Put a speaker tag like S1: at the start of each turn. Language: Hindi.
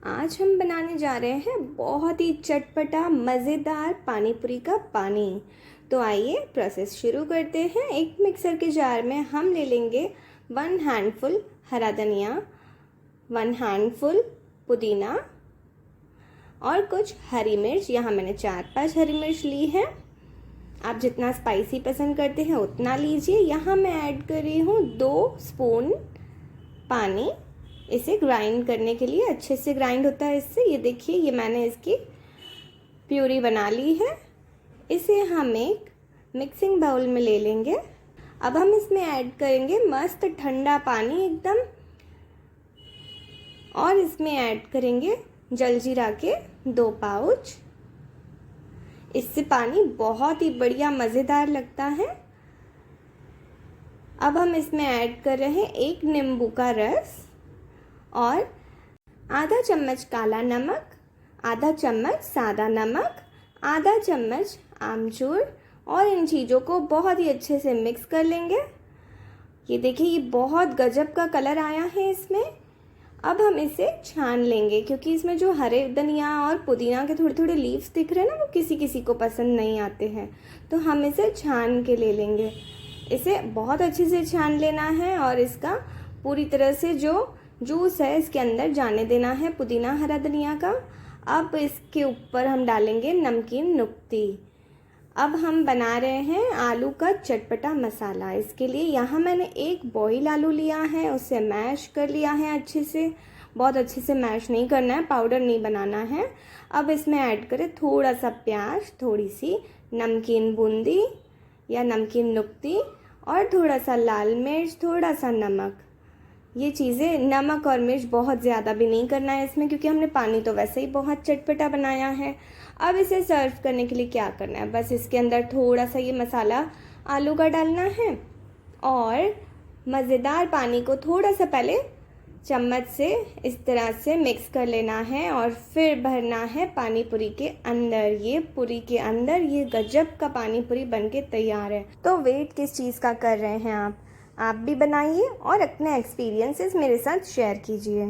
S1: आज हम बनाने जा रहे हैं बहुत ही चटपटा मज़ेदार पानी पूरी का पानी। तो आइए प्रोसेस शुरू करते हैं। एक मिक्सर के जार में हम ले लेंगे 1 हैंडफुल हरा धनिया, 1 हैंडफुल पुदीना और कुछ हरी मिर्च। यहाँ मैंने 4-5 हरी मिर्च ली है। आप जितना स्पाइसी पसंद करते हैं उतना लीजिए। यहाँ मैं ऐड कर रही हूँ 2 स्पून पानी, इसे ग्राइंड करने के लिए। अच्छे से ग्राइंड होता है इससे। ये देखिए, ये मैंने इसकी प्यूरी बना ली है। इसे हम एक मिक्सिंग बाउल में ले लेंगे। अब हम इसमें ऐड करेंगे मस्त ठंडा पानी एकदम, और इसमें ऐड करेंगे जलजीरा के 2 पाउच। इससे पानी बहुत ही बढ़िया मज़ेदार लगता है। अब हम इसमें ऐड कर रहे हैं 1 नींबू का रस और आधा चम्मच काला नमक, आधा चम्मच सादा नमक, आधा चम्मच आमचूर, और इन चीज़ों को बहुत ही अच्छे से मिक्स कर लेंगे। ये देखिए, ये बहुत गजब का कलर आया है इसमें। अब हम इसे छान लेंगे, क्योंकि इसमें जो हरे धनिया और पुदीना के थोड़े थोड़े लीव्स दिख रहे हैं ना, वो किसी किसी को पसंद नहीं आते हैं। तो हम इसे छान के ले लेंगे। इसे बहुत अच्छे से छान लेना है और इसका पूरी तरह से जो जूस है इसके अंदर जाने देना है, पुदीना हरा धनिया का। अब इसके ऊपर हम डालेंगे नमकीन नुक्ती। अब हम बना रहे हैं आलू का चटपटा मसाला। इसके लिए यहाँ मैंने 1 बॉयल आलू लिया है, उसे मैश कर लिया है अच्छे से। बहुत अच्छे से मैश नहीं करना है, पाउडर नहीं बनाना है। अब इसमें ऐड करें थोड़ा सा प्याज, थोड़ी सी नमकीन बूंदी या नमकीन नुक्ती, और थोड़ा सा लाल मिर्च, थोड़ा सा नमक। ये चीज़ें, नमक और मिर्च बहुत ज़्यादा भी नहीं करना है इसमें, क्योंकि हमने पानी तो वैसे ही बहुत चटपटा बनाया है। अब इसे सर्व करने के लिए क्या करना है, बस इसके अंदर थोड़ा सा ये मसाला आलू का डालना है और मज़ेदार पानी को थोड़ा सा पहले चम्मच से इस तरह से मिक्स कर लेना है और फिर भरना है पानी पूरी के अंदर। ये पूरी के अंदर ये गजब का पानी पूरी बनके तैयार है। तो वेट किस चीज़ का कर रहे हैं आप भी बनाइए और अपने एक्सपीरियंसेस मेरे साथ शेयर कीजिए।